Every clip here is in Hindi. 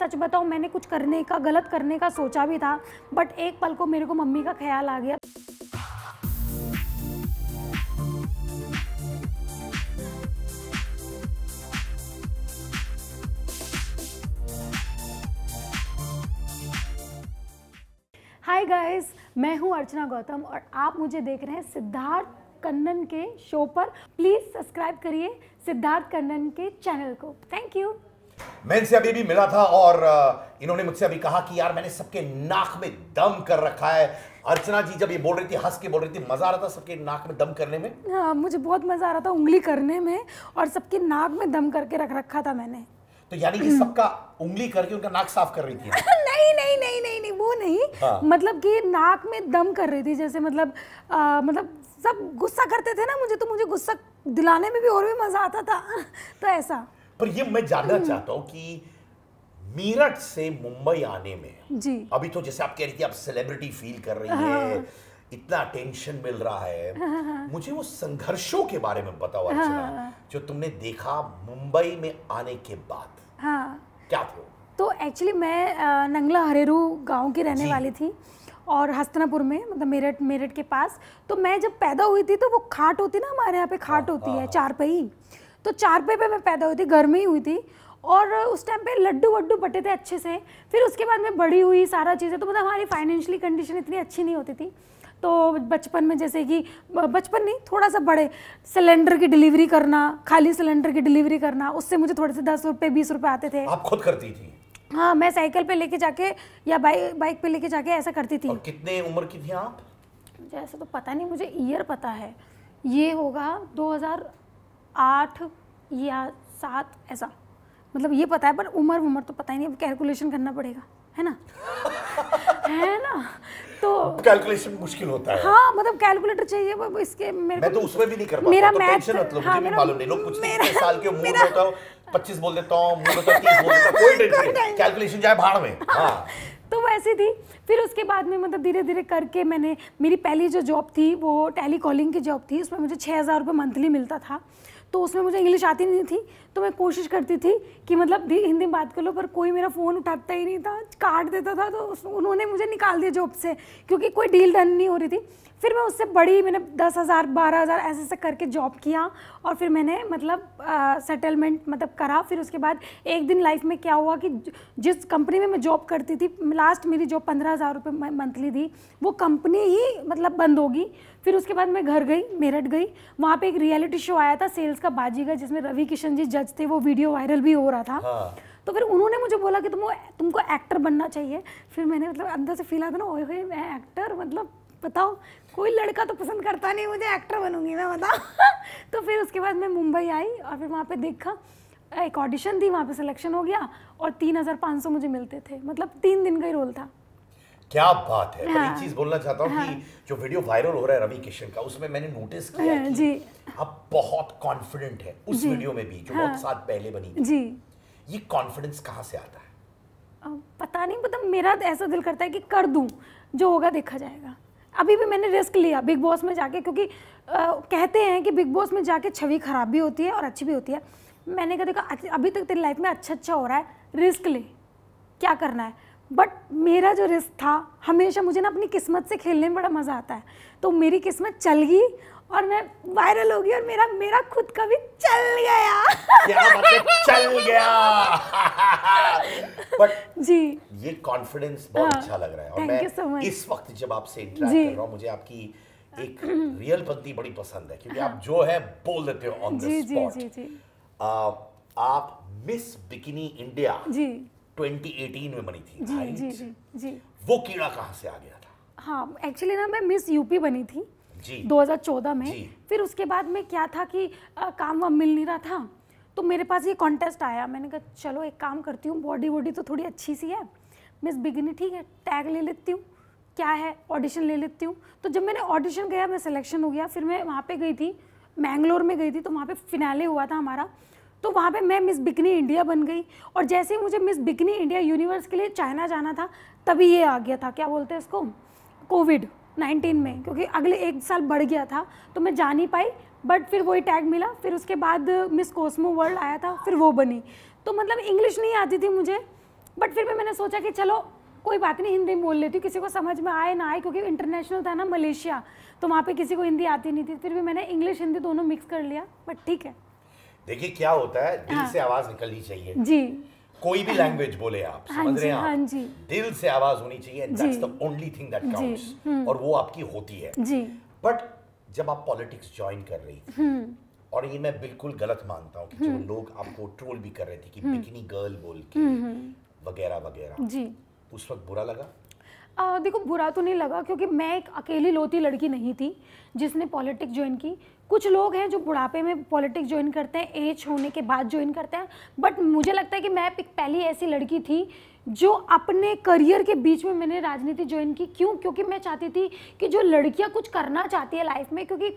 सच बताऊं, मैंने कुछ करने का, गलत करने का सोचा भी था, बट एक पल को मेरे को मम्मी का ख्याल आ गया। हाय गाइस, मैं हूं अर्चना गौतम और आप मुझे देख रहे हैं सिद्धार्थ कन्नन के शो पर। प्लीज सब्सक्राइब करिए सिद्धार्थ कन्नन के चैनल को। Thank you. मैं इनसे अभी भी मिला था और इन्होंने मुझसे अभी कहा कि यार मैंने सबके नाक में दम कर रखा है। अर्चना जी जब ये बोल रही थी, हंस के बोल रही थी, मजा आ रहा था सबके नाक में दम करने में। हाँ, मुझे बहुत मजा आ रहा था उंगली करने में, और सबके नाक में दम करके रख रखा था मैंने। तो यानी कि सबका उंगली करके उनका नाक साफ कर रही थी। नहीं नहीं नहीं नहीं नहीं, वो नहीं। हाँ। मतलब कि नाक में दम कर रही थी, जैसे मतलब सब गुस्सा करते थे ना मुझे, तो मुझे गुस्सा दिलाने में भी और भी मजा आता था। तो ऐसा। पर ये मैं जानना चाहता हूँ कि मीरठ से मुंबई आने में जी, अभी तो जैसे आप कह रही थी आप सेलिब्रिटी फील कर रही है, इतना टेंशन मिल रहा है, मुझे वो संघर्षों के बारे में बताओ अर्चना, जो तुमने देखा मुंबई में आने के बाद। हाँ, क्या थे? तो एक्चुअली मैं नंगला हरेरू गांव की रहने वाली थी, और हस्तिनापुर में, मतलब मेरठ के पास। तो मैं जब पैदा हुई थी तो वो खाट होती ना, हमारे यहाँ पे खाट होती है, चारपाई। तो चारपाई पे मैं पैदा हुई थी, घर में ही हुई थी, और उस टाइम पे लड्डू वड्डू बटे थे अच्छे से। फिर उसके बाद मैं बड़ी हुई, सारा चीज़ें, तो मतलब हमारी फाइनेंशियली कंडीशन इतनी अच्छी नहीं होती थी। तो बचपन में, जैसे कि बचपन नहीं, थोड़ा सा बड़े, सिलेंडर की डिलीवरी करना, खाली सिलेंडर की डिलीवरी करना, उससे मुझे थोड़े से 10 रुपये 20 रुपये आते थे। आप खुद करती थी? हाँ, मैं साइकिल पे लेके जाके या बाइक पे लेके जाके ऐसा करती थी। और कितने उम्र की थी आप? जैसे तो पता नहीं, मुझे ईयर पता है, ये होगा 2008 या 7 ऐसा, मतलब ये पता है, पर उम्र तो पता ही नहीं, कैलकुलेशन करना पड़ेगा, है ना। है ना, तो कैलकुलेशन मुश्किल होता है। हाँ, मतलब कैलकुलेटर चाहिए इसके। मैं तो उसमें भी नहीं कर पाता, मेरा तो मैथ, टेंशन मत लो, मुझे भी मालूम नहीं। लोग कुछ 30 साल के मूड होता हो, 25 बोल देता हूँ, मूड होता 30 बोल देता हूँ, कोई टेंशन नहीं, कैलकुलेशन जाए भाड़ में। हाँ, तो वैसी थी। फिर उसके बाद में मतलब धीरे धीरे करके मैंने, मेरी पहली जो जॉब थी वो टेली कॉलिंग की जॉब थी, उसमें मुझे 6,000 रुपये मंथली मिलता था। तो उसमें मुझे इंग्लिश आती नहीं थी, तो मैं कोशिश करती थी कि मतलब हिंदी में बात कर लो, पर कोई मेरा फ़ोन उठाता ही नहीं था, काट देता था। तो उन्होंने मुझे निकाल दिया जॉब से, क्योंकि कोई डील डन नहीं हो रही थी। फिर मैं उससे बड़ी, मैंने 10,000 12,000 ऐसे ऐसे करके जॉब किया, और फिर मैंने मतलब सेटलमेंट मतलब करा। फिर उसके बाद एक दिन लाइफ में क्या हुआ कि जिस कंपनी में मैं जॉब करती थी, लास्ट मेरी जॉब 15,000 रुपये मंथली थी, वो कंपनी ही मतलब बंद होगी। फिर उसके बाद मैं घर गई, मेरठ गई, वहाँ पे एक रियलिटी शो आया था सेल्स का बाजीगर, जिसमें रवि किशन जी जज थे, वो वीडियो वायरल भी हो रहा था। हाँ। तो फिर उन्होंने मुझे बोला कि तुमको एक्टर बनना चाहिए। फिर मैंने मतलब अंदर से फील आता ना, ओए मैं एक्टर, मतलब बताओ, कोई लड़का तो पसंद करता नहीं, मुझे एक्टर बनूंगी मैं, बताओ। तो फिर उसके बाद मैं मुंबई आई, और फिर वहाँ पे देखा, एक ऑडिशन थी, वहाँ पे सिलेक्शन हो गया, और 3,500 मुझे मिलते थे, मतलब 3 दिन का ही रोल था। क्या बात है। हाँ, पर एक चीज बोलना चाहता हूँ कि जो वीडियो वायरल हो रहा है रवि किशन का, उसमें मैंने नोटिस किया कि जी, आप बहुत कॉन्फिडेंट है उस वीडियो में भी, जो बहुत साल पहले बनी थी। जी। ये कॉन्फिडेंस कहाँ से आता है? पता नहीं, मतलब मेरा ऐसा दिल करता है कि कर दूं, जो होगा देखा जाएगा। अभी भी मैंने रिस्क लिया बिग बॉस में जाके, क्योंकि कहते हैं कि बिग बॉस में जाके छवि खराब भी होती है और अच्छी भी होती है। मैंने कहा देखा, अभी तक तेरी लाइफ में अच्छा हो रहा है, रिस्क ले, क्या करना है। बट मेरा जो रिस्क था, हमेशा मुझे ना अपनी किस्मत से खेलने में बड़ा मज़ा आता है। तो मेरी किस्मत चल गई और मैं वायरल हो गई, और मेरा खुद का भी चल गया। क्या मतलब चल गया? बट जी, ये कॉन्फिडेंस बहुत अच्छा लग रहा है। और Thank you so much. मैं इस वक्त जब आपसे इंटरेक्ट कर रहा हूँ, मुझे आपकी एक रियल पंक्ति बड़ी पसंद है, क्योंकि आप जो है बोल देते हो ऑन द जी जी स्पॉट। जी जी आप मिस बिकिनी इंडिया जी 2018 में बनी थी, जी राइट? जी जी जी। वो कीड़ा कहाँ से आ गया था? हाँ, एक्चुअली ना मैं मिस यूपी बनी थी जी 2014 में। जी। फिर उसके बाद में क्या था कि काम वाम मिल नहीं रहा था, तो मेरे पास ये कॉन्टेस्ट आया। मैंने कहा चलो एक काम करती हूँ, बॉडी वॉडी तो थोड़ी अच्छी सी है, मिस बिगिनी ठीक है, टैग ले लेती हूँ, क्या है, ऑडिशन ले लेती हूँ। तो जब मैंने ऑडिशन गया, मैं सिलेक्शन हो गया। फिर मैं वहाँ पे गई थी, मैंगलोर में गई थी, तो वहाँ पे फिनाले हुआ था हमारा। तो वहाँ पे मैं मिस बिकिनी इंडिया बन गई। और जैसे ही मुझे मिस बिकिनी इंडिया यूनिवर्स के लिए चाइना जाना था, तभी ये आ गया था, क्या बोलते हैं इसको, कोविड-19 में, क्योंकि अगले 1 साल बढ़ गया था, तो मैं जा नहीं पाई। बट फिर वही टैग मिला। फिर उसके बाद मिस कोस्मो वर्ल्ड आया था, फिर वो बनी। तो मतलब इंग्लिश नहीं आती थी मुझे, बट फिर भी मैंने सोचा कि चलो कोई बात नहीं, हिंदी बोल लेती हूँ, किसी को समझ में आए ना आए, क्योंकि इंटरनेशनल था ना मलेशिया, तो वहाँ पे किसी को हिंदी आती नहीं थी। फिर भी मैंने इंग्लिश हिंदी दोनों मिक्स कर लिया, बट ठीक है। देखिए क्या होता है, दिल से आवाज निकलनी चाहिए जी, कोई भी लैंग्वेज बोले आप, समझ रहे हैं हाँ आप, जी, दिल से आवाज होनी चाहिए, that's the only thing that counts, और वो आपकी होती है जी। बट जब आप पॉलिटिक्स ज्वाइन कर रही थी, और ये मैं बिल्कुल गलत मानता हूँ कि जो लोग आपको ट्रोल भी कर रहे थे कि बिकिनी गर्ल बोल के वगैरह वगैरह, जी, उस वक्त बुरा लगा? देखो बुरा तो नहीं लगा, क्योंकि मैं एक अकेली लोती लड़की नहीं थी जिसने पॉलिटिक्स ज्वाइन की। कुछ लोग हैं जो बुढ़ापे में पॉलिटिक्स ज्वाइन करते हैं, एज होने के बाद ज्वाइन करते हैं, बट मुझे लगता है कि मैं एक पहली ऐसी लड़की थी जो अपने करियर के बीच में मैंने राजनीति ज्वाइन की। क्यों? क्योंकि मैं चाहती थी कि जो लड़कियां कुछ करना चाहती है लाइफ में, क्योंकि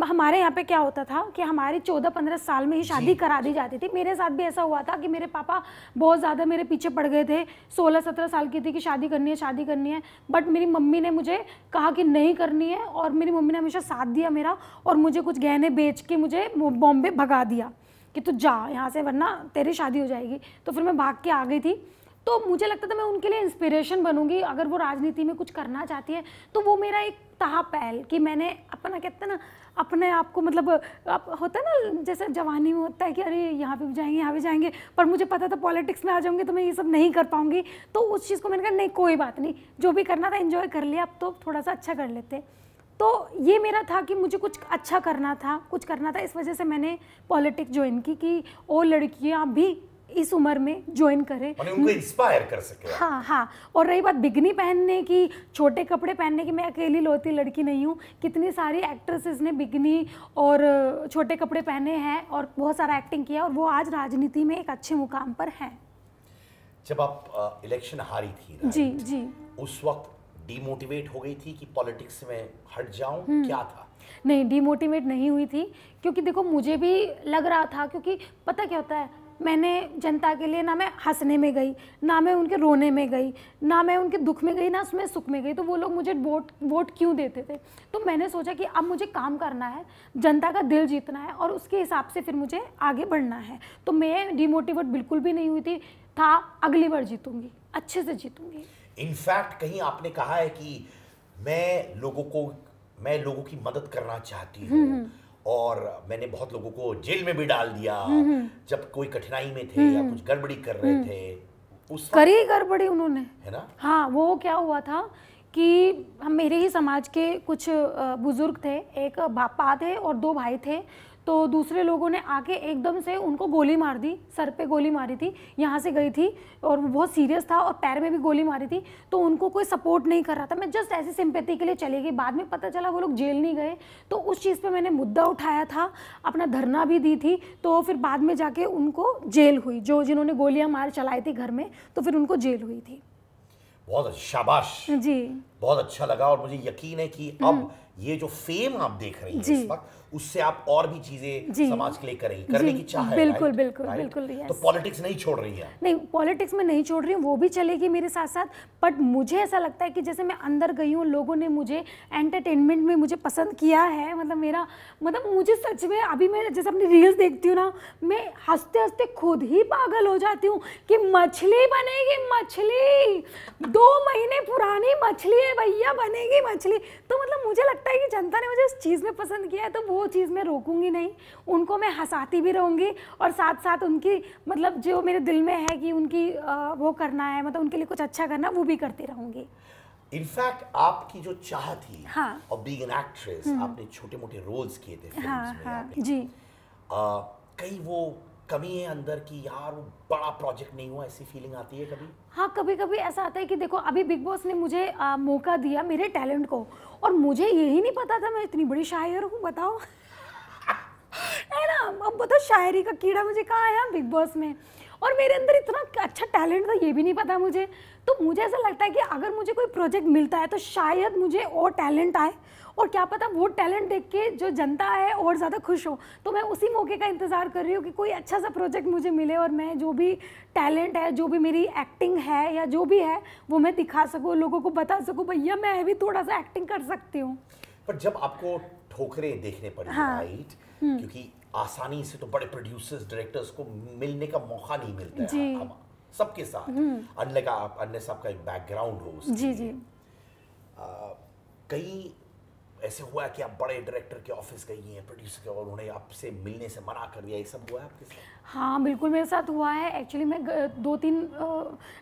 हमारे यहाँ पे क्या होता था कि हमारी 14-15 साल में ही शादी करा दी जाती थी। मेरे साथ भी ऐसा हुआ था कि मेरे पापा बहुत ज़्यादा मेरे पीछे पड़ गए थे। 16-17 साल की थी कि शादी करनी है, शादी करनी है, बट मेरी मम्मी ने मुझे कहा कि नहीं करनी है, और मेरी मम्मी ने हमेशा साथ दिया मेरा, और मुझे कुछ गहने बेच के मुझे बॉम्बे भगा दिया कि तू जा यहाँ से वरना तेरी शादी हो जाएगी। तो फिर मैं भाग के आ गई थी। तो मुझे लगता था मैं उनके लिए इंस्पिरेशन बनूंगी, अगर वो राजनीति में कुछ करना चाहती है तो वो मेरा एक था पहल कि मैंने अपना, कहते हैं ना, अपने आप को, मतलब होता है ना जैसे जवानी में होता है कि अरे यहाँ पे भी जाएंगे, यहाँ भी जाएंगे, पर मुझे पता था पॉलिटिक्स में आ जाऊंगी तो मैं ये सब नहीं कर पाऊंगी। तो उस चीज़ को मैंने कहा नहीं कोई बात नहीं, जो भी करना था एंजॉय कर लिया, अब तो थोड़ा सा अच्छा कर लेते। तो ये मेरा था कि मुझे कुछ अच्छा करना था, कुछ करना था, इस वजह से मैंने पॉलिटिक्स ज्वाइन की कि और लड़कियाँ भी इस उम्र में ज्वाइन करें, उनको इंस्पायर कर सके। हाँ हाँ। और रही बात बिगनी पहनने की, छोटे कपड़े पहनने की, मैं अकेली लोती लड़की नहीं हूँ, कितनी सारी एक्ट्रेसेस ने बिगनी और छोटे कपड़े पहने हैं और बहुत सारा एक्टिंग किया, और वो आज राजनीति में एक अच्छे मुकाम पर हैं। जब आप इलेक्शन हारी थी, जी जी, उस वक्त डीमोटिवेट हो गई थी कि पॉलिटिक्स में हट जाऊं, क्या था? नहीं, डीमोटिवेट नहीं हुई थी, क्योंकि देखो मुझे भी लग रहा था, क्योंकि पता क्या होता है, मैंने जनता के लिए ना मैं हंसने में गई, ना मैं उनके रोने में गई, ना मैं उनके दुख में गई, ना उसमें सुख में गई, तो वो लोग मुझे वोट क्यों देते थे? तो मैंने सोचा कि अब मुझे काम करना है, जनता का दिल जीतना है, और उसके हिसाब से फिर मुझे आगे बढ़ना है। तो मैं डिमोटिवेट बिल्कुल भी नहीं हुई थी, था अगली बार जीतूंगी, अच्छे से जीतूंगी। इनफैक्ट कहीं आपने कहा है कि मैं लोगों की मदद करना चाहती हूँ, और मैंने बहुत लोगों को जेल में भी डाल दिया जब कोई कठिनाई में थे या कुछ गड़बड़ी कर रहे थे। उस करी गड़बड़ी उन्होंने, है ना? हाँ, वो क्या हुआ था कि हम मेरे ही समाज के कुछ बुजुर्ग थे, एक पापा थे और 2 भाई थे, तो दूसरे लोगों ने आके एकदम से उनको गोली मार दी, सर पे गोली मारी थी, यहाँ से गई थी और वो बहुत सीरियस था, और पैर में भी गोली मारी थी, तो उनको कोई सपोर्ट नहीं कर रहा था। मैं जस्ट ऐसी सिंपैथी के लिए चली गई, बाद में पता चला वो लोग जेल नहीं गए, तो उस चीज़ पे मैंने मुद्दा उठाया था, अपना धरना भी दी थी, तो फिर बाद में जाके उनको जेल हुई, जिन्होंने गोलियाँ मार चलाई थी घर में, तो फिर उनको जेल हुई थी। बहुत शाबाश जी, बहुत अच्छा लगा, और मुझे यकीन है कि अब ये जो फेम आप देख रही हैं इस वक्त, उससे आप और भी चीजें समाज के लिए करेंगी, करने की चाह है। बिल्कुल बिल्कुल बिल्कुल। तो पॉलिटिक्स नहीं छोड़ रही है? नहीं, पॉलिटिक्स में नहीं छोड़ रही हूँ, वो भी चलेगी मेरे साथ साथ, बट मुझे ऐसा लगता है कि जैसे मैं अंदर गई हूँ, लोगों ने मुझे एंटरटेनमेंट में मुझे पसंद किया है, मतलब मुझे सच में, अभी मैं जैसे अपनी रील्स देखती हूँ ना, मैं हंसते हंसते खुद ही पागल हो जाती हूँ कि मछली बनेगी, मछली 2 महीने पुरानी मछली है भैया, बनेगी मछली। तो मतलब मुझे लगता है कि जनता ने मुझे उस चीज़ में पसंद किया है, तो वो चीज़ मैं रोकूंगी नहीं, उनको मैं हंसाती भी रहूँगी, और साथ साथ उनकी, मतलब जो मेरे दिल में है कि उनकी वो करना है, मतलब उनके लिए कुछ अच्छा करना, वो भी करती रहूँगी। इनफैक्ट आपकी जो चाह थी, हाँ, और बीइंग एन एक्ट्रेस, आपने छोटे मोटे रोल्स किए थे फिल्म्स हाँ, में, हाँ, जी, कहीं वो कमी है अंदर की यार वो बड़ा प्रोजेक्ट नहीं हुआ, ऐसी फीलिंग आती है कभी? हाँ, कभी कभी ऐसा आता है कि देखो अभी बिग बॉस ने मुझे मौका दिया मेरे टैलेंट को, और मुझे यही नहीं पता था मैं इतनी बड़ी शायर हूँ, बताओ है ना। अब बताओ, शायरी का कीड़ा मुझे कहाँ आया बिग बॉस में, और मेरे अंदर इतना अच्छा टैलेंट था ये भी नहीं पता मुझे। तो मुझे ऐसा लगता है कि अगर मुझे कोई प्रोजेक्ट मिलता है तो शायद मुझे और टैलेंट आए, और क्या पता वो टैलेंट देख के जो जनता है और ज़्यादा खुश हो। तो मैं उसी मौके का इंतज़ार कर रही हूँ कि कोई अच्छा सा प्रोजेक्ट मुझे मिले, और मैं जो भी टैलेंट है, जो भी मेरी एक्टिंग है या जो भी है, वो मैं दिखा सकूँ, लोगों को बता सकूँ भैया मैं भी थोड़ा सा एक्टिंग कर सकती हूँ। पर जब आपको ठोकरें देखने पड़ी, राइट, क्योंकि आसानी से तो बड़े प्रोड्यूसर्स, डायरेक्टर्स को मिलने का मौका नहीं मिलता है, हम सबके साथ, अनलाइक आप अन्य साहब का एक बैकग्राउंड हो उसके जी लिए। जी। कहीं ऐसे हुआ है कि आप बड़े डायरेक्टर के ऑफिस गई हैं, प्रोड्यूसर के, और उन्हें आपसे मिलने से मना कर दिया, ये सब हुआ है आपके साथ? हाँ बिल्कुल मेरे साथ हुआ है। एक्चुअली मैं 2-3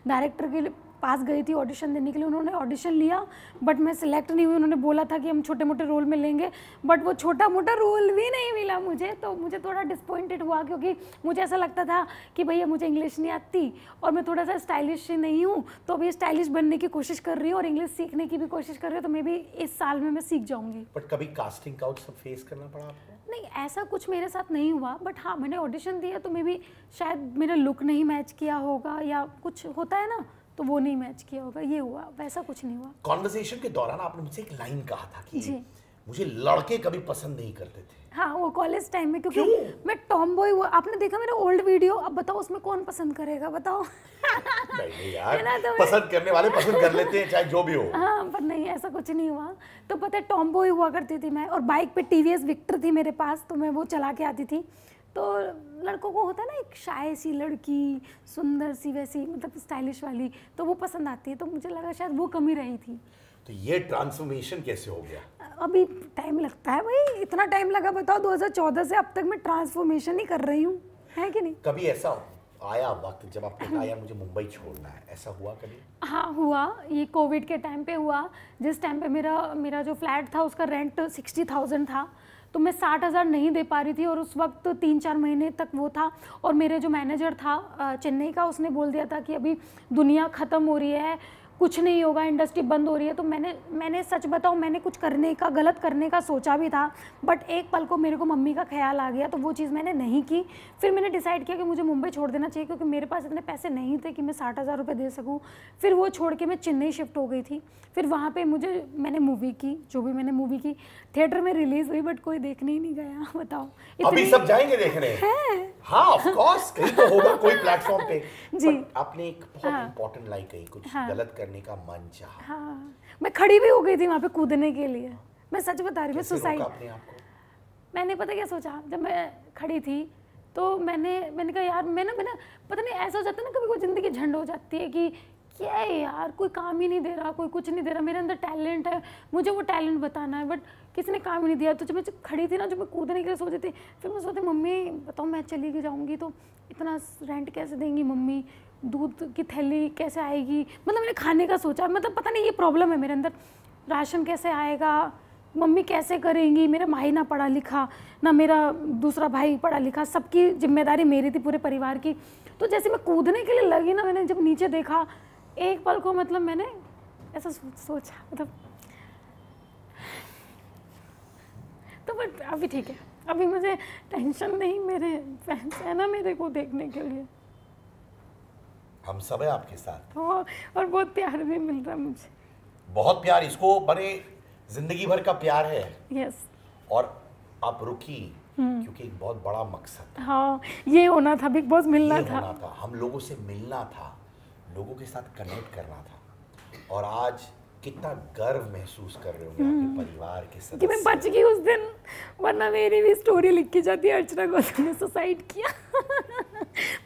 डायरेक्टर के पास गई थी ऑडिशन देने के लिए, उन्होंने ऑडिशन लिया बट मैं सिलेक्ट नहीं हुई। उन्होंने बोला था कि हम छोटे मोटे रोल में लेंगे, बट वो छोटा मोटा रोल भी नहीं मिला मुझे, तो मुझे थोड़ा डिसपॉइंटेड हुआ, क्योंकि मुझे ऐसा लगता था कि भैया मुझे इंग्लिश नहीं आती और मैं थोड़ा सा स्टाइलिश नहीं हूँ, तो अभी स्टाइलिश बनने की कोशिश कर रही हूँ और इंग्लिश सीखने की भी कोशिश कर रही हूँ, तो मे बी इस साल में मैं सीख जाऊँगी। बट कभी कास्टिंग काउच सब फेस करना पड़ा आपको? नहीं ऐसा कुछ मेरे साथ नहीं हुआ, बट हाँ मैंने ऑडिशन दिया तो मे बी शायद मेरा लुक नहीं मैच किया होगा या कुछ होता है ना, तो वो नहीं मैच किया होगा, ये हुआ, वैसा कुछ नहीं हुआ। कॉन्वर्सेशन के दौरान आपने मुझसे एक लाइन कहा था कि जी। मुझे लड़के कभी पसंद नहीं करते थे। हाँ वो कॉलेज टाइम में, क्योंकि क्यों? मैं टॉम बॉय हुआ। आपने देखा मेरा ओल्ड वीडियो, अब बताओ उसमें कौन पसंद करेगा, बताओ। नहीं यार, है ना, तो पसंद करने वाले पसंद कर लेते हैं चाहे जो भी हो। हाँ पर नहीं ऐसा कुछ नहीं हुआ। तो पता है टॉम बॉय हुआ करती थी मैं, और बाइक पे टीवीएस विक्टर थी मेरे पास, तो मैं वो चला के आती थी। तो लड़कों को होता है ना एक शाय सी लड़की, सुंदर सी, वैसी मतलब स्टाइलिश वाली, तो वो पसंद आती है, तो मुझे लगा शायद वो कमी रही थी। तो ये ट्रांसफॉर्मेशन कैसे हो गया? अभी टाइम लगता है भाई, इतना टाइम लगा बताओ, 2014 से अब तक मैं ट्रांसफॉर्मेशन ही कर रही हूँ, है कि नहीं? कभी ऐसा आया वक्त जब आपने कहा यार मुझे मुंबई छोड़ना है, ऐसा हुआ कभी? हाँ हुआ, ये कोविड के टाइम पे हुआ, जिस टाइम पे मेरा जो फ्लैट था उसका रेंट 60,000 था, तो मैं 60,000 नहीं दे पा रही थी, और उस वक्त 3-4 महीने तक वो था। और मेरे जो मैनेजर था चेन्नई का, उसने बोल दिया था कि अभी दुनिया ख़त्म हो रही है, कुछ नहीं होगा, इंडस्ट्री बंद हो रही है। तो मैंने सच बताऊं, मैंने कुछ गलत करने का सोचा भी था, बट एक पल को मेरे को मम्मी का ख्याल आ गया, तो वो चीज़ मैंने नहीं की। फिर मैंने डिसाइड किया कि मुझे मुंबई छोड़ देना चाहिए, क्योंकि मेरे पास इतने पैसे नहीं थे कि मैं 60,000 रुपये दे सकूं। फिर वो छोड़ के मैं चेन्नई शिफ्ट हो गई थी। फिर वहाँ पे मैंने मूवी की, जो भी मैंने मूवी की, थिएटर में रिलीज़ हुई, बट कोई देखने ही नहीं गया। बताओ, अभी सब जाएंगे देखने हैं? हाँ ऑफ कोर्स, कहीं तो होगा कोई प्लेटफॉर्म पे। जी। आपने एक बहुत इंपॉर्टेंट लाइन कही, कुछ गलत करने का मन चाहा। हाँ मैं खड़ी भी हो गई थी वहाँ पे कूदने के लिए, मैं सच बता रही हूँ। सुसाइड, अपने आप को मैंने पता क्या सोचा, जब मैं खड़ी थी तो मैंने कहा यार मैंने पता नहीं, ऐसा हो जाता है ना कभी, कोई ज़िंदगी झंड हो जाती है कि क्या है यार, कोई काम ही नहीं दे रहा, कोई कुछ नहीं दे रहा, मेरे अंदर टैलेंट है, मुझे वो टैलेंट बताना है, बट किसी ने काम ही नहीं दिया। तो जब मैं खड़ी थी ना, जब मैं कूदने के लिए सोची थी, फिर मैं सोचती मम्मी बताओ मैं चली जाऊँगी तो इतना रेंट कैसे देंगी मम्मी, दूध की थैली कैसे आएगी, मतलब मैंने खाने का सोचा, मतलब पता नहीं ये प्रॉब्लम है मेरे अंदर, राशन कैसे आएगा, मम्मी कैसे करेंगी, मेरा भाई ना पढ़ा लिखा, ना मेरा दूसरा भाई पढ़ा लिखा, सबकी जिम्मेदारी मेरी थी, पूरे परिवार की। तो जैसे मैं कूदने के लिए लगी ना, मैंने जब नीचे देखा एक पल को, मतलब मैंने ऐसा सोचा, मतलब तो बट अभी ठीक है, अभी मुझे टेंशन नहीं, मेरे फैंस है ना मेरे को देखने के लिए, हम सब है आपके साथ। और बहुत प्यार भी मिल रहा है मुझे, बहुत प्यार, इसको बड़े जिंदगी भर का प्यार है। यस। और आप रुकी क्योंकि एक बहुत बड़ा मकसद था। हाँ ये होना था, बिग बॉस मिलना था, हम लोगों से मिलना था, लोगों के साथ कनेक्ट करना था। और आज कितना गर्व महसूस कर रहे होंगे आपके परिवार के सदस्य कि मैं बच गई उस दिन, वरना मेरी भी स्टोरी लिख की जाती है, अर्चना गौतम ने सुसाइड किया।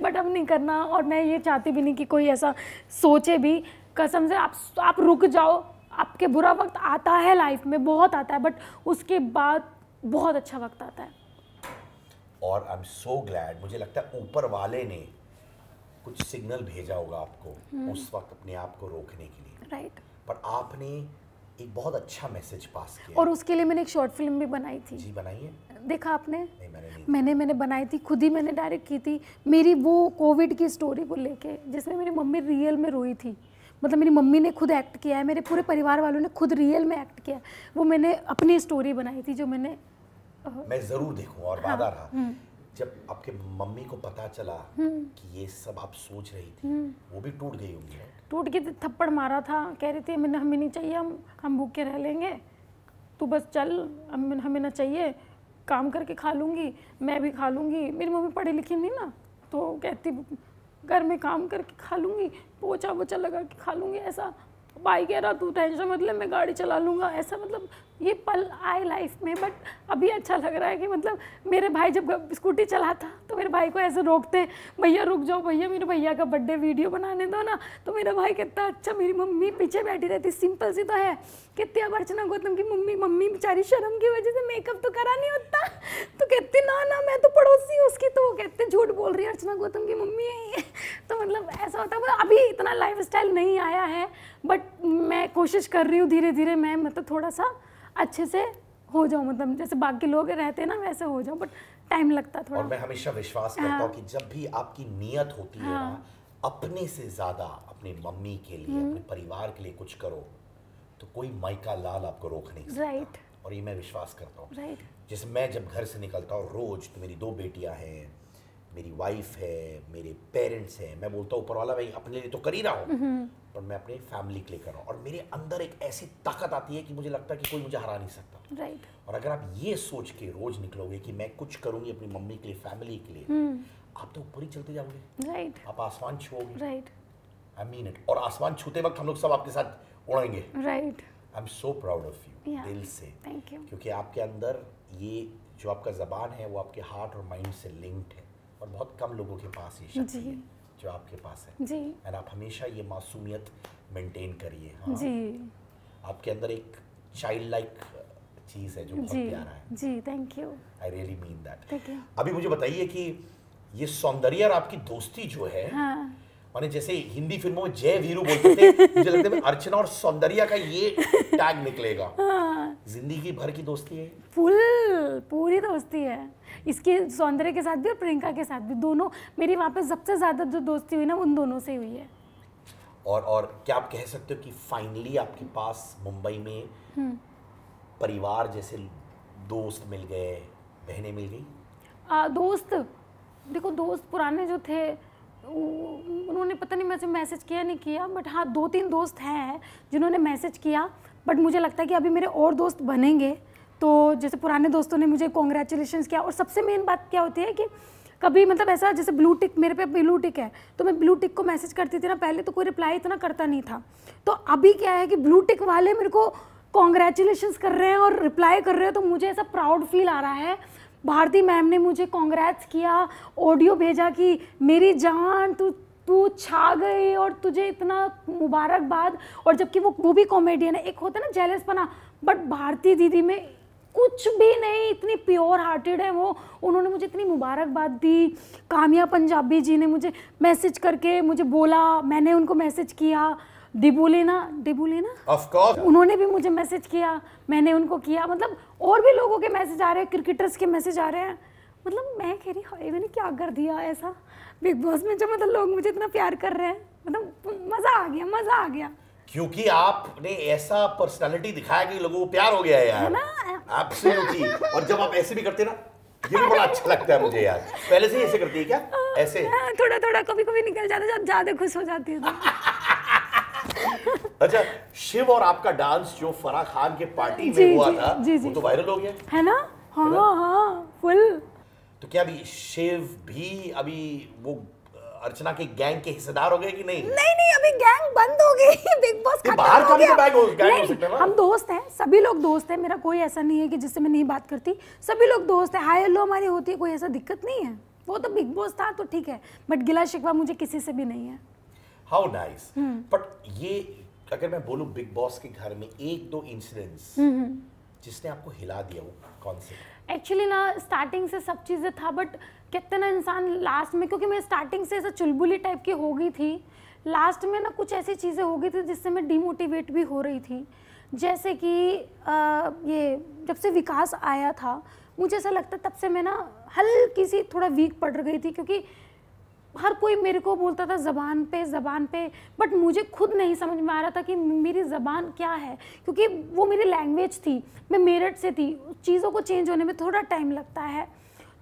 बट अब नहीं करना, और मैं ये चाहती भी नहीं कि कोई ऐसा सोचे भी। कसम से आप रुक जाओ, आपके बुरा वक्त आता है लाइफ में, बहुत आता है, बट उसके बाद बहुत अच्छा वक्त आता है। और आई एम सो ग्लैड, मुझे लगता है ऊपर वाले ने कुछ सिग्नल भेजा होगा आपको उस वक्त अपने आप को रोकने के लिए, राइट। पर आपने एक बहुत अच्छा मैसेज पास किया। और उसके लिए मैंने एक शॉर्ट फिल्म भी बनाई थी। जी बनाइए। देखा आपने? नहीं मैंने नहीं। मैंने बनाई थी, खुद ही मैंने डायरेक्ट की थी, मेरी वो कोविड की स्टोरी को लेके, जिसमें मेरी मम्मी रियल में रोई थी। मतलब मेरी मम्मी ने खुद एक्ट किया है, मेरे पूरे परिवार वालों ने खुद रियल में एक्ट किया है, वो मैंने अपनी स्टोरी बनाई थी, जो मैंने मैं ज़रूर देखूँगा। और वादा रहा, जब आपके मम्मी को पता चला कि ये सब आप सोच रही थी, वो भी टूट गई होंगी। टूट के थप्पड़ मारा था, कह रही थी हमें नहीं चाहिए, हम भूखे रह लेंगे, तू बस चल, हमें ना चाहिए, काम करके खा लूँगी, मैं भी खा लूँगी। मेरी मम्मी पढ़ी लिखी नहीं ना, तो कहती घर में काम करके खा लूँगी, पोछा वोछा लगा के खा लूँगी, ऐसा। भाई कह रहा तू टेंशन मत ले, मैं गाड़ी चला लूँगा, ऐसा मतलब ये पल आए लाइफ में। बट अभी अच्छा लग रहा है कि मतलब मेरे भाई जब स्कूटी चलाता तो मेरे भाई को ऐसे रोकते, भैया रुक जाओ भैया, मेरे भैया का बर्थडे वीडियो बनाने दो ना, तो मेरा भाई कहता अच्छा, मेरी मम्मी पीछे बैठी रहती, सिंपल सी तो है, कहती अब अर्चना गौतम की मम्मी बेचारी शर्म की वजह से मेकअप तो करा नहीं होता, तो कहती ना ना मैं तो पड़ोसी हूँ उसकी, तो वो कहते झूठ बोल रही है अर्चना गौतम की मम्मी है ये। तो मतलब ऐसा होता है, मतलब अभी इतना लाइफस्टाइल नहीं आया है, बट मैं कोशिश कर रही हूँ धीरे धीरे मैं मतलब थोड़ा सा अच्छे से हो जाऊँ, मतलब जैसे बाकी लोग रहते हैं ना वैसे हो जाऊँ, बट टाइम लगता है थोड़ा। और मैं हमेशा विश्वास करता हूँ कि जब भी आपकी नीयत होती है ना अपने से ज्यादा अपनी मम्मी के लिए, अपने परिवार के लिए कुछ करो, तो कोई माइका लाल आपको रोक नहीं सकता। राइट। और ये मैं विश्वास करता हूँ। राइट। जैसे मैं जब घर से निकलता हूँ रोज, तो मेरी 2 बेटियां हैं, मेरी वाइफ है, मेरे पेरेंट्स हैं, मैं बोलता हूँ ऊपर वाला भाई अपने लिए तो कर ही रहा हूँ, पर मैं अपने फैमिली के लिए कर रहा हूँ, और मेरे अंदर एक ऐसी ताकत आती है कि मुझे लगता है कि कोई मुझे हरा नहीं सकता। राइट। और अगर आप ये सोच के रोज निकलोगे कि मैं कुछ करूंगी अपनी मम्मी के लिए, फैमिली के लिए, आप तो ऊपर ही चलते जाओगे। राइट। आप आसमान छुओगे। राइट। I mean it. और आसमान छूते वक्त हम लोग सब आपके साथ उड़ेंगे। Right. I am so proud of you, Yeah. दिल से। Thank you. क्योंकि आपके अंदर ये जो आपका जबान है वो आपके हार्ट और माइंड से लिंक्ड है, और बहुत कम लोगों के पास ये शक्ति है जो आपके पास है। जी। एंड आप हमेशा ये मासूमियत मेंटेन करिए। हाँ, जी। आपके अंदर एक चाइल्ड लाइक चीज़ है जो बहुत जी। प्यारा है। जी thank you. I really mean that. Thank you. अभी मुझे बताइए कि ये सौंदर्य और आपकी दोस्ती जो है, हाँ। माने जैसे हिंदी फिल्मों में जय वीरू बोलते थे, मुझे लगता है अर्चना और सौंदर्य का ये टैग निकलेगा। हाँ। जिंदगी भर की दोस्ती है, पूरी दोस्ती है इसकी, सौंदर्य के साथ भी और प्रियंका के साथ भी, दोनों मेरी वहाँ पे सबसे ज़्यादा जो दोस्ती हुई ना उन दोनों से हुई है। और क्या आप कह सकते हो कि फाइनली आपके पास मुंबई में परिवार जैसे दोस्त मिल गए, बहनें मिल गई? दोस्त देखो, दोस्त पुराने जो थे उन्होंने पता नहीं मुझे मैसेज किया नहीं किया, बट हाँ 2-3 दोस्त हैं जिन्होंने मैसेज किया, बट मुझे लगता है कि अभी मेरे और दोस्त बनेंगे। तो जैसे पुराने दोस्तों ने मुझे कॉन्ग्रेचुलेशंस किया, और सबसे मेन बात क्या होती है कि कभी मतलब ऐसा जैसे ब्लू टिक, मेरे पे ब्लू टिक है तो मैं ब्लू टिक को मैसेज करती थी ना पहले, तो कोई रिप्लाई इतना करता नहीं था। तो अभी क्या है कि ब्लू टिक वाले मेरे को कॉन्ग्रेचुलेशंस कर रहे हैं और रिप्लाई कर रहे हैं, तो मुझे ऐसा प्राउड फील आ रहा है। भारती मैम ने मुझे कॉन्ग्रेट्स किया, ऑडियो भेजा कि मेरी जान तू छा गई और तुझे इतना मुबारकबाद। और जबकि वो भी कॉमेडियन है, एक होता है ना जेलसपना, बट भारती दीदी में कुछ भी नहीं, इतनी प्योर हार्टेड है वो, उन्होंने मुझे इतनी मुबारकबाद दी। कामिया पंजाबी जी ने मुझे मैसेज करके मुझे बोला, मैंने उनको मैसेज किया। डिबुलेना ऑफ कोर्स उन्होंने भी मुझे मैसेज किया, मैंने उनको किया। मतलब और भी लोगों के मैसेज आ रहे हैं, क्रिकेटर्स के मैसेज आ रहे हैं। मतलब मैं कह रही हाय मैंने क्या कर दिया ऐसा बिग बॉस में, जो मतलब लोग मुझे इतना प्यार कर रहे हैं। मतलब मज़ा आ गया क्योंकि आपने ऐसा पर्सनालिटी दिखाया कि लोगों को प्यार हो गया है यार, एब्सोल्युटली। और जब आप ऐसे भी करते ना, ये भी बड़ा अच्छा लगता है मुझे यार। पहले से ही ऐसे करती है क्या? ऐसे थोड़ा कभी निकल जाता है, ज्यादा खुश हो जाती है। अच्छा, शिव और आपका डांस जो फराह खान के पार्टी में हुआ था, वो तो वायरल हो गया है ना? हाँ फुल। तो क्या अभी शिव भी अभी वो अर्चना के गैंग के हिस्सेदार हो गए कि नहीं? नहीं अभी गैंग बंद हो गई, बिग बॉस खत्म बाहर हो गया। गैंग हो सकता है ना? हम दोस्त हैं, सभी लोग दोस्त हैं, मेरा कोई ऐसा नहीं है कि जिससे मैं नहीं बात करती, सभी लोग दोस्त हैं, हाय हेलो हमारी होती है, कोई ऐसा दिक्कत नहीं है। वो तो बिग बॉस था तो ठीक है, बट गिला शिकवा मुझे किसी से भी नहीं है। How nice. बट ये अगर मैं बोलूं बिग बॉस के घर में 1-2 इंसिडेंट्स जिसने आपको हिला दिया, वो कौन से? एक्चुअली ना स्टार्टिंग से सब चीज़ें था, बट कहते ना इंसान लास्ट में, क्योंकि मैं स्टार्टिंग से ऐसा चुलबुली टाइप की हो गई थी, लास्ट में ना कुछ ऐसी चीज़ें हो गई थी जिससे मैं डिमोटिवेट भी हो रही थी। जैसे कि ये जब से विकास आया था, मुझे ऐसा लगता तब से मैं ना हल्की सी थोड़ा वीक पड़ गई थी, क्योंकि हर कोई मेरे को बोलता था ज़बान पे, बट मुझे खुद नहीं समझ में आ रहा था कि मेरी ज़बान क्या है, क्योंकि वो मेरी लैंग्वेज थी, मैं मेरठ से थी, चीज़ों को चेंज होने में थोड़ा टाइम लगता है।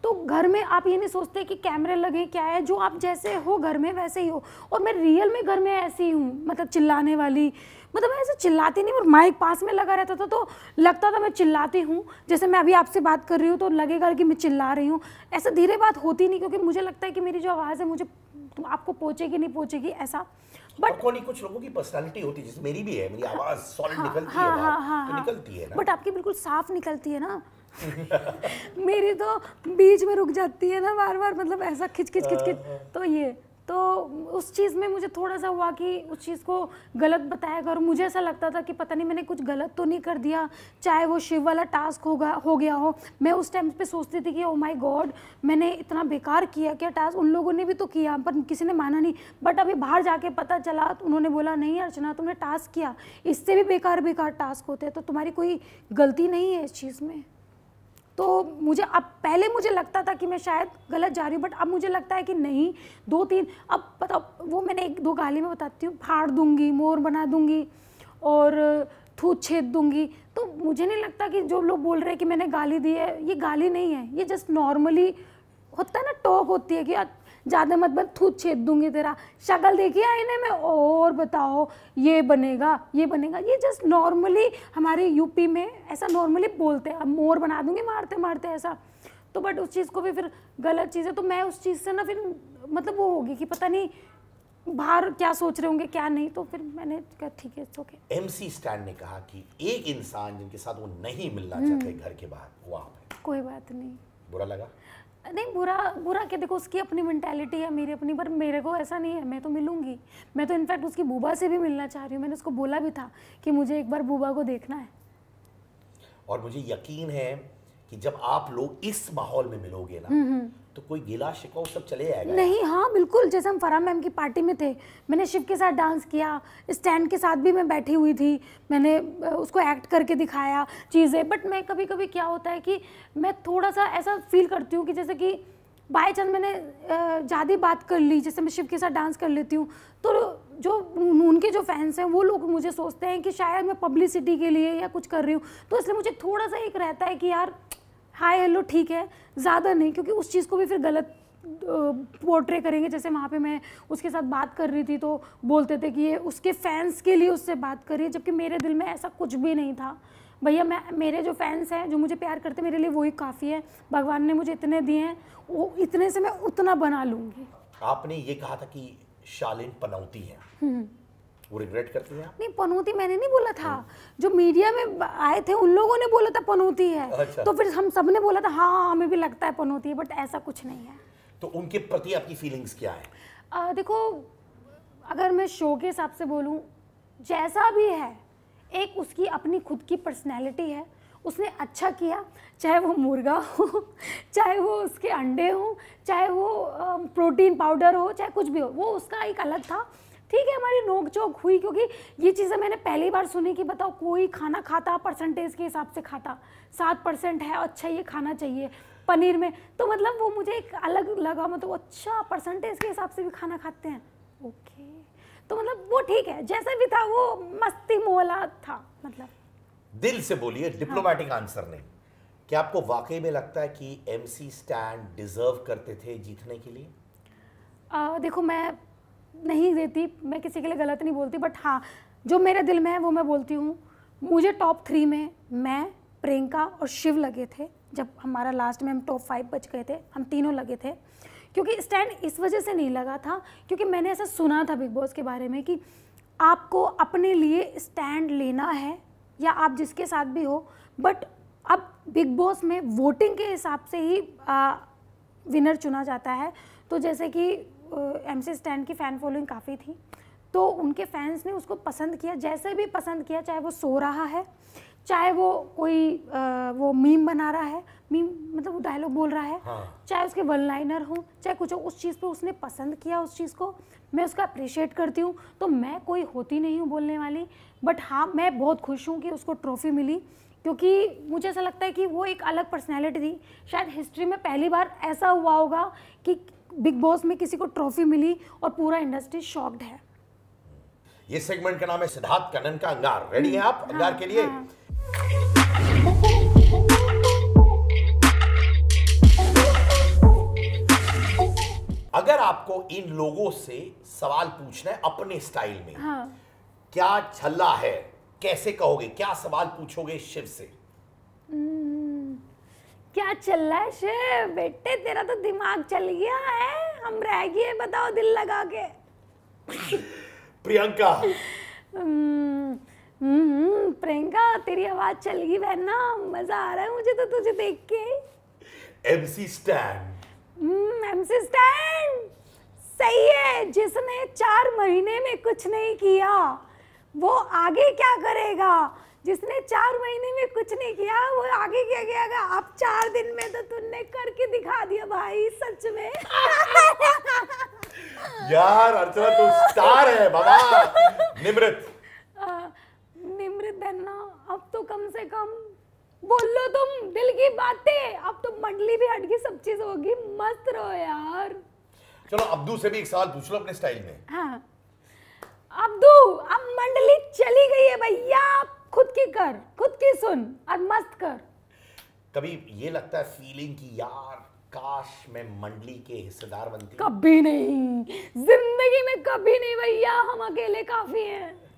तो घर में आप ये नहीं सोचते कि कैमरे लगे क्या है, जो आप जैसे हो घर में वैसे ही हो, और मैं रियल में घर में ऐसी ही हूँ, मतलब चिल्लाने वाली, मतलब मैं ऐसे चिल्लाती नहीं, और माइक पास में लगा रहता था तो लगता था मैं चिल्लाती हूँ। जैसे मैं अभी आपसे बात कर रही हूँ तो लगेगा कि मैं चिल्ला रही हूँ, ऐसा धीरे बात होती नहीं, क्योंकि मुझे लगता है कि मेरी जो आवाज़ है मुझे आपको पहुँचेगी नहीं पहुँचेगी ऐसा। और कोई कुछ लोगों की पर्सनालिटी होती है, जैसे मेरी भी है, मेरी आवाज सॉलिड निकलती है बाहर, तो निकलती है ना, बट आपकी बिल्कुल साफ निकलती है ना। मेरी तो बीच में रुक जाती है ना बार बार, मतलब ऐसा खिच खिच खिच खिच। तो ये तो उस चीज़ में मुझे थोड़ा सा हुआ कि उस चीज़ को गलत बताया और मुझे ऐसा लगता था कि पता नहीं मैंने कुछ गलत तो नहीं कर दिया, चाहे वो शिव वाला टास्क हो गया हो। मैं उस टाइम पे सोचती थी कि ओ माय गॉड, मैंने इतना बेकार किया क्या टास्क। उन लोगों ने भी तो किया पर किसी ने माना नहीं, बट अभी बाहर जाके पता चला तो उन्होंने बोला नहीं अर्चना तुमने टास्क किया, इससे भी बेकार बेकार टास्क होते हैं, तो तुम्हारी कोई गलती नहीं है इस चीज़ में। तो मुझे अब, पहले मुझे लगता था कि मैं शायद गलत जा रही हूँ, बट अब मुझे लगता है कि नहीं, 2-3 अब पता, वो मैंने 1-2 गाली में बताती हूँ, फाड़ दूंगी, मोर बना दूंगी और थूत छेद दूंगी। तो मुझे नहीं लगता कि जो लोग बोल रहे हैं कि मैंने गाली दी है, ये गाली नहीं है, ये जस्ट नॉर्मली होता है ना, टॉक होती है कि ज़्यादा मत बन, थूत छेद दूंगी तेरा, शक्ल देखिए आईने में और बताओ ये बनेगा ये बनेगा। ये जस्ट नॉर्मली हमारे यूपी में ऐसा नॉर्मली बोलते हैं, अब मोर बना दूंगी मारते मारते ऐसा। तो बट उस चीज़ को भी फिर गलत चीज़ है, तो मैं उस चीज़ से ना फिर मतलब वो होगी कि पता नहीं बाहर क्या सोच रहे होंगे क्या नहीं, तो फिर मैंने कहा ठीक है इट्स ओके। MC स्टैन ने कहा कि एक इंसान जिनके साथ वो नहीं मिलना चाहते घर के बाहर, वो आप है। कोई बात नहीं, बुरा लगा? नहीं बुरा क्या, देखो उसकी अपनी मेंटालिटी है, मेरी अपनी, पर मेरे को ऐसा नहीं है, मैं तो मिलूंगी। मैं तो इनफैक्ट उसकी बूबा से भी मिलना चाह रही हूँ, मैंने उसको बोला भी था कि मुझे एक बार बूबा को देखना है। और मुझे यकीन है कि जब आप लोग इस माहौल में मिलोगे ना, तो कोई गिला शिकवा सब चले जाएगा नहीं। हाँ बिल्कुल, जैसे हम फराह मैम की पार्टी में थे, मैंने शिव के साथ डांस किया, स्टैंड के साथ भी मैं बैठी हुई थी, मैंने उसको एक्ट करके दिखाया चीज़ें। बट मैं कभी कभी क्या होता है कि मैं थोड़ा सा ऐसा फील करती हूँ कि जैसे कि बाई चांस मैंने ज़्यादा बात कर ली, जैसे मैं शिव के साथ डांस कर लेती हूँ, तो जो उनके जो फैंस हैं वो लोग मुझे सोचते हैं कि शायद मैं पब्लिसिटी के लिए या कुछ कर रही हूँ। तो इसलिए मुझे थोड़ा सा एक रहता है कि यार हाय हेलो ठीक है, ज़्यादा नहीं, क्योंकि उस चीज़ को भी फिर गलत पोर्ट्रे करेंगे। जैसे वहाँ पे मैं उसके साथ बात कर रही थी तो बोलते थे कि ये उसके फैंस के लिए उससे बात कर रही है, जबकि मेरे दिल में ऐसा कुछ भी नहीं था। भैया मेरे जो फैंस हैं, जो मुझे प्यार करते हैं, मेरे लिए वही काफ़ी है। भगवान ने मुझे इतने दिए हैं, वो इतने से मैं उतना बना लूँगी। आपने ये कहा था कि शालीन पनौती है, वो रिग्रेट करती हैं आप? नहीं, पनौती मैंने नहीं बोला था, जो मीडिया में आए थे उन लोगों ने बोला था पनौती है। अच्छा। तो फिर हम सब ने बोला था हाँ हमें भी लगता है पनौती है, बट ऐसा कुछ नहीं है। तो उनके प्रति आपकी फीलिंग्स क्या है? देखो, अगर मैं शो के हिसाब से बोलूँ, जैसा भी है, एक उसकी अपनी खुद की पर्सनैलिटी है, उसने अच्छा किया, चाहे वो मुर्गा हो, चाहे वो उसके अंडे हो, चाहे वो प्रोटीन पाउडर हो, चाहे कुछ भी हो, वो उसका एक अलग था। ठीक है, हमारी नोक झोंक हुई, क्योंकि ये चीज़ें मैंने पहली बार सुनी कि बताओ कोई खाना खाता परसेंटेज के हिसाब से खाता, 7% है, अच्छा ये खाना चाहिए पनीर में, तो मतलब वो मुझे एक अलग लगा, मतलब अच्छा परसेंटेज के हिसाब से भी खाना खाते हैं, ओके। तो मतलब वो ठीक है, जैसा भी था वो मस्ती मोला था। मतलब दिल से बोलिए, डिप्लोमेटिक आंसर नहीं। क्या आपको वाकई में लगता है कि MC स्टैन डिजर्व करते थे जीतने के लिए? देखो, मैं नहीं देती, मैं किसी के लिए गलत नहीं बोलती, बट हाँ जो मेरे दिल में है वो मैं बोलती हूँ। मुझे टॉप 3 में मैं, प्रियंका और शिव लगे थे। जब हमारा लास्ट में हम टॉप 5 बच गए थे, हम तीनों लगे थे। क्योंकि स्टैंड इस वजह से नहीं लगा था क्योंकि मैंने ऐसा सुना था बिग बॉस के बारे में कि आपको अपने लिए स्टैंड लेना है या आप जिसके साथ भी हो, बट अब बिग बॉस में वोटिंग के हिसाब से ही विनर चुना जाता है। तो जैसे कि MC स्टैन की फ़ैन फॉलोइंग काफ़ी थी, तो उनके फैंस ने उसको पसंद किया, जैसे भी पसंद किया, चाहे वो सो रहा है, चाहे वो कोई वो मीम बना रहा है, मीम मतलब वो डायलॉग बोल रहा है, हाँ। चाहे उसके वन लाइनर हो, चाहे कुछ हो, उस चीज़ पे उसने पसंद किया, उस चीज़ को मैं उसका अप्रिशिएट करती हूँ। तो मैं कोई होती नहीं हूँ बोलने वाली, बट हाँ मैं बहुत खुश हूँ कि उसको ट्रॉफी मिली, क्योंकि मुझे ऐसा लगता है कि वो एक अलग पर्सनैलिटी थी। शायद हिस्ट्री में पहली बार ऐसा हुआ होगा कि बिग बॉस में किसी को ट्रॉफी मिली और पूरा इंडस्ट्री शॉक्ड है। ये सेगमेंट का नाम है सिद्धार्थ कनन का अंगार। रेडी हैं आप अंगार के लिए? हाँ। अगर आपको इन लोगों से सवाल पूछना है अपने स्टाइल में, हाँ। क्या छल्ला है, कैसे कहोगे, क्या सवाल पूछोगे शिव से? क्या चल रहा है शिव बेटे, तेरा तो दिमाग चल गया है, हम रह गए, बताओ दिल लगा के। प्रियंका। प्रियंका तेरी आवाज चल गई बहन ना, मजा आ रहा है मुझे तो तुझे देख के। MC stand. MC स्टैन सही है, जिसने 4 महीने में कुछ नहीं किया वो आगे क्या करेगा। जिसने 4 महीने में कुछ नहीं किया वो आगे क्या किएगा। अब 4 दिन में तो तुमने करके दिखा दिया भाई, सच में। यार अर्चना तू स्टार है बाबा। निमृत। निमृत बहना, अब तो कम से कम बोल लो तुम दिल की बातें। अब तो मंडली भी हट गई, सब चीज होगी, मस्त रहो यार। चलो अब्दू से भी एक सवाल पूछ लो अपने स्टाइल में। हाँ अब्दू, अब मंडली चली गई है भैया, खुद की कर, खुद की सुन और मस्त कर। कभी ये लगता है फीलिंग की यार काश मैं मंडली के हिस्सेदार बनती? कभी नहीं, जिंदगी में कभी नहीं भैया, हम अकेले काफी हैं।